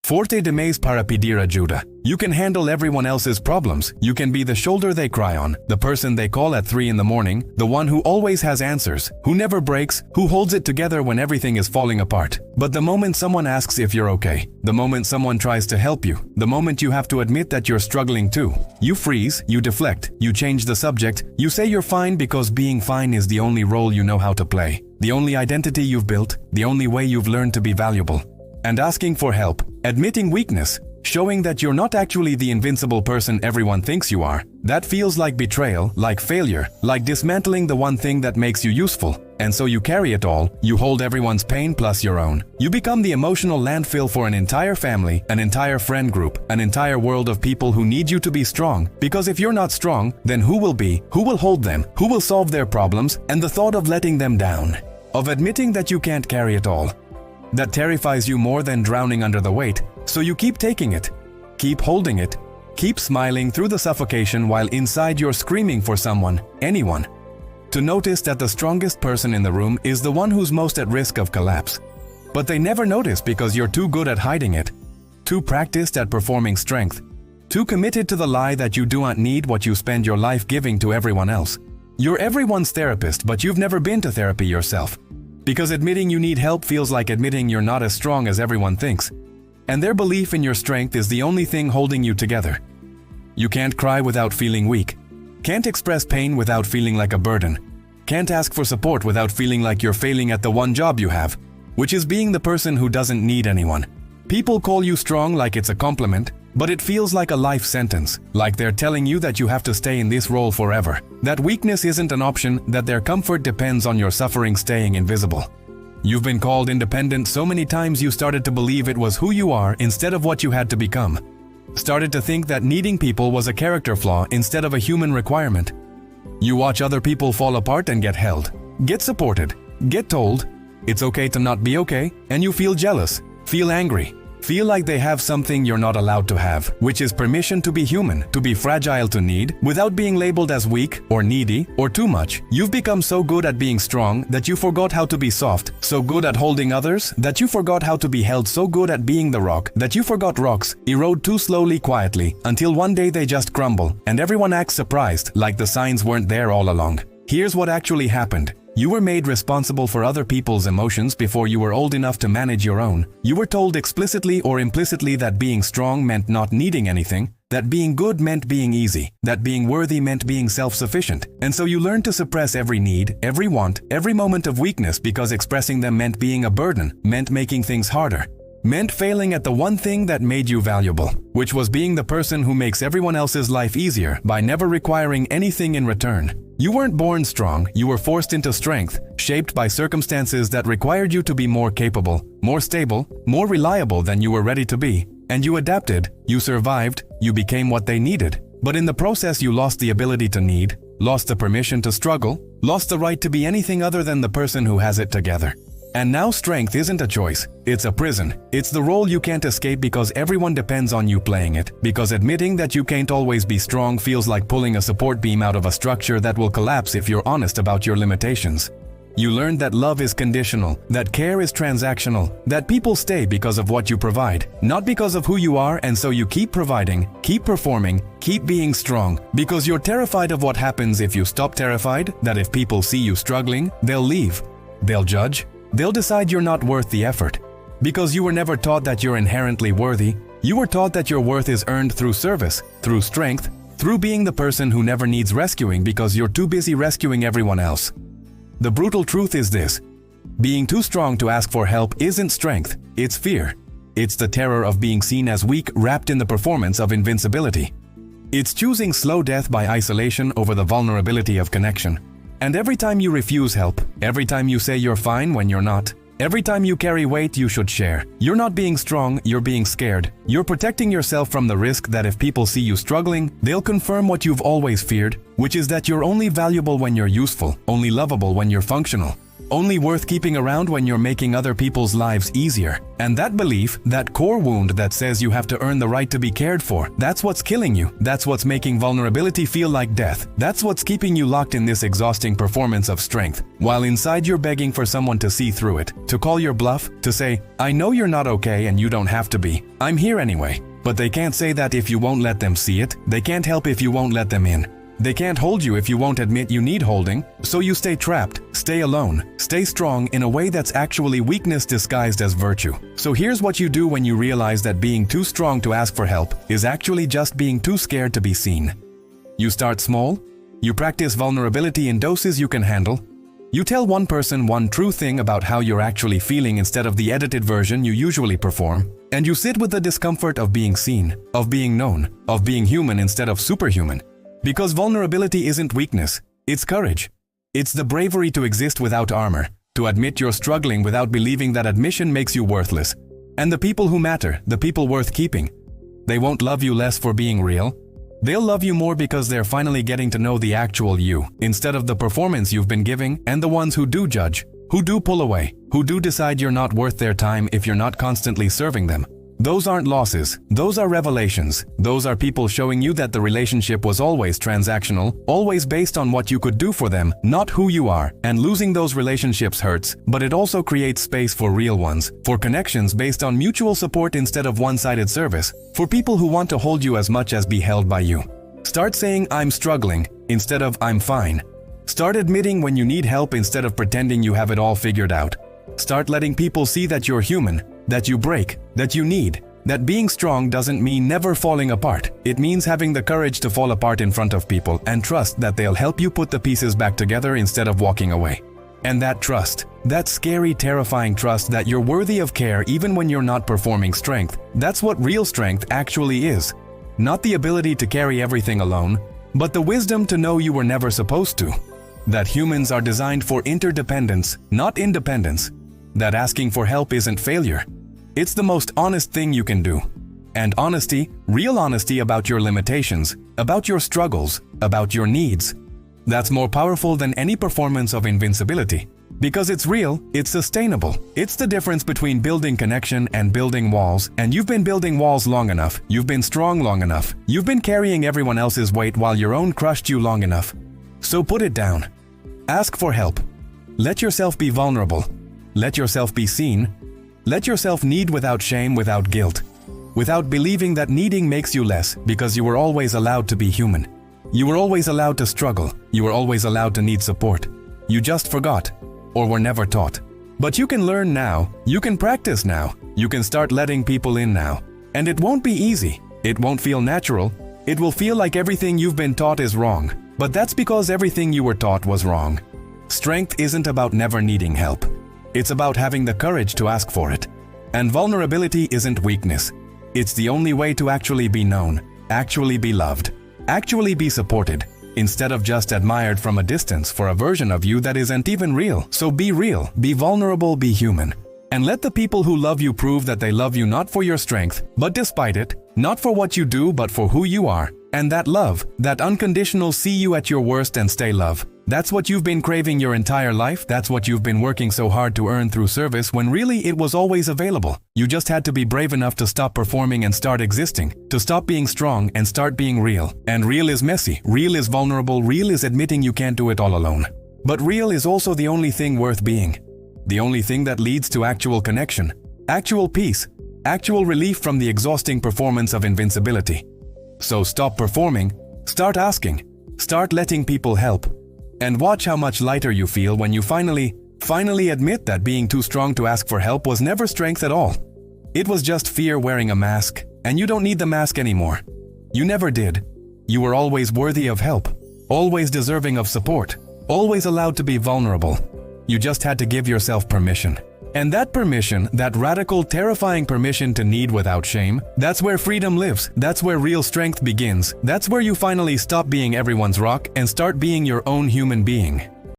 Forte de mais para pedir ajuda. You can handle everyone else's problems. You can be the shoulder they cry on, the person they call at 3 in the morning, the one who always has answers, who never breaks, who holds it together when everything is falling apart. But the moment someone asks if you're okay, the moment someone tries to help you, the moment you have to admit that you're struggling too, you freeze, you deflect, you change the subject, you say you're fine because being fine is the only role you know how to play, the only identity you've built, the only way you've learned to be valuable. And asking for help, admitting weakness, showing that you're not actually the invincible person everyone thinks you are, that feels like betrayal, like failure, like dismantling the one thing that makes you useful. And so you carry it all, you hold everyone's pain plus your own. You become the emotional landfill for an entire family, an entire friend group, an entire world of people who need you to be strong. Because if you're not strong, then who will be? Who will hold them? Who will solve their problems? And the thought of letting them down, of admitting that you can't carry it all, that terrifies you more than drowning under the weight, so you keep taking it, keep holding it, keep smiling through the suffocation while inside you're screaming for someone, anyone, to notice that the strongest person in the room is the one who's most at risk of collapse. But they never notice because you're too good at hiding it, too practiced at performing strength, too committed to the lie that you do not need what you spend your life giving to everyone else. You're everyone's therapist, but you've never been to therapy yourself. Because admitting you need help feels like admitting you're not as strong as everyone thinks. And their belief in your strength is the only thing holding you together. You can't cry without feeling weak. Can't express pain without feeling like a burden. Can't ask for support without feeling like you're failing at the one job you have, which is being the person who doesn't need anyone. People call you strong like it's a compliment, but it feels like a life sentence, like they're telling you that you have to stay in this role forever, that weakness isn't an option, that their comfort depends on your suffering staying invisible. You've been called independent so many times you started to believe it was who you are instead of what you had to become. Started to think that needing people was a character flaw instead of a human requirement. You watch other people fall apart and get held, get supported, get told it's okay to not be okay, and you feel jealous, feel angry, feel like they have something you're not allowed to have, which is permission to be human, to be fragile, to need, without being labeled as weak or needy or too much. You've become so good at being strong that you forgot how to be soft, so good at holding others that you forgot how to be held, so good at being the rock that you forgot rocks erode too slowly, quietly, until one day they just crumble, and everyone acts surprised, like the signs weren't there all along. Here's what actually happened. You were made responsible for other people's emotions before you were old enough to manage your own. You were told explicitly or implicitly that being strong meant not needing anything, that being good meant being easy, that being worthy meant being self-sufficient. And so you learned to suppress every need, every want, every moment of weakness because expressing them meant being a burden, meant making things harder, meant failing at the one thing that made you valuable, which was being the person who makes everyone else's life easier by never requiring anything in return. You weren't born strong, you were forced into strength, shaped by circumstances that required you to be more capable, more stable, more reliable than you were ready to be. And you adapted, you survived, you became what they needed. But in the process you lost the ability to need, lost the permission to struggle, lost the right to be anything other than the person who has it together. And now strength isn't a choice, it's a prison. It's the role you can't escape because everyone depends on you playing it. Because admitting that you can't always be strong feels like pulling a support beam out of a structure that will collapse if you're honest about your limitations. You learned that love is conditional, that care is transactional, that people stay because of what you provide, not because of who you are, and so you keep providing, keep performing, keep being strong, because you're terrified of what happens if you stop, terrified that if people see you struggling, they'll leave, they'll judge, they'll decide you're not worth the effort. Because you were never taught that you're inherently worthy, you were taught that your worth is earned through service, through strength, through being the person who never needs rescuing because you're too busy rescuing everyone else. The brutal truth is this: being too strong to ask for help isn't strength, it's fear. It's the terror of being seen as weak wrapped in the performance of invincibility. It's choosing slow death by isolation over the vulnerability of connection. And every time you refuse help, every time you say you're fine when you're not, every time you carry weight you should share, you're not being strong, you're being scared. You're protecting yourself from the risk that if people see you struggling, they'll confirm what you've always feared, which is that you're only valuable when you're useful, only lovable when you're functional, only worth keeping around when you're making other people's lives easier. And that belief, that core wound that says you have to earn the right to be cared for, that's what's killing you. That's what's making vulnerability feel like death. That's what's keeping you locked in this exhausting performance of strength, while inside you're begging for someone to see through it, to call your bluff, to say, I know you're not okay and you don't have to be. I'm here anyway. But they can't say that if you won't let them see it. They can't help if you won't let them in. They can't hold you if you won't admit you need holding, so you stay trapped, stay alone, stay strong in a way that's actually weakness disguised as virtue. So here's what you do when you realize that being too strong to ask for help is actually just being too scared to be seen. You start small. You practice vulnerability in doses you can handle. You tell one person one true thing about how you're actually feeling instead of the edited version you usually perform. And you sit with the discomfort of being seen, of being known, of being human instead of superhuman. Because vulnerability isn't weakness, it's courage. It's the bravery to exist without armor, to admit you're struggling without believing that admission makes you worthless. And the people who matter, the people worth keeping, they won't love you less for being real. They'll love you more because they're finally getting to know the actual you, instead of the performance you've been giving. And the ones who do judge, who do pull away, who do decide you're not worth their time if you're not constantly serving them, those aren't losses, those are revelations. Those are people showing you that the relationship was always transactional, always based on what you could do for them, not who you are. And losing those relationships hurts, but it also creates space for real ones, for connections based on mutual support instead of one-sided service, for people who want to hold you as much as be held by you. Start saying I'm struggling instead of I'm fine. Start admitting when you need help instead of pretending you have it all figured out. Start letting people see that you're human, that you break, that you need, that being strong doesn't mean never falling apart. It means having the courage to fall apart in front of people and trust that they'll help you put the pieces back together instead of walking away. And that trust, that scary, terrifying trust that you're worthy of care even when you're not performing strength, that's what real strength actually is. Not the ability to carry everything alone, but the wisdom to know you were never supposed to. That humans are designed for interdependence, not independence. That asking for help isn't failure. It's the most honest thing you can do. And honesty, real honesty about your limitations, about your struggles, about your needs, that's more powerful than any performance of invincibility. Because it's real, it's sustainable. It's the difference between building connection and building walls. And you've been building walls long enough. You've been strong long enough. You've been carrying everyone else's weight while your own crushed you long enough. So put it down. Ask for help. Let yourself be vulnerable. Let yourself be seen. Let yourself need without shame, without guilt. Without believing that needing makes you less, because you were always allowed to be human. You were always allowed to struggle. You were always allowed to need support. You just forgot, or were never taught. But you can learn now. You can practice now. You can start letting people in now. And it won't be easy. It won't feel natural. It will feel like everything you've been taught is wrong. But that's because everything you were taught was wrong. Strength isn't about never needing help. It's about having the courage to ask for it. And vulnerability isn't weakness. It's the only way to actually be known, actually be loved, actually be supported, instead of just admired from a distance for a version of you that isn't even real. So be real, be vulnerable, be human. And let the people who love you prove that they love you not for your strength, but despite it, not for what you do, but for who you are. And that love, that unconditional see you at your worst and stay love. That's what you've been craving your entire life. That's what you've been working so hard to earn through service when really it was always available. You just had to be brave enough to stop performing and start existing, to stop being strong and start being real. And real is messy, real is vulnerable, real is admitting you can't do it all alone. But real is also the only thing worth being. The only thing that leads to actual connection, actual peace, actual relief from the exhausting performance of invincibility. So stop performing, start asking, start letting people help. And watch how much lighter you feel when you finally admit that being too strong to ask for help was never strength at all. It was just fear wearing a mask, and you don't need the mask anymore. You never did. You were always worthy of help, always deserving of support, always allowed to be vulnerable. You just had to give yourself permission. And that permission, that radical, terrifying permission to need without shame, that's where freedom lives. That's where real strength begins. That's where you finally stop being everyone's rock and start being your own human being.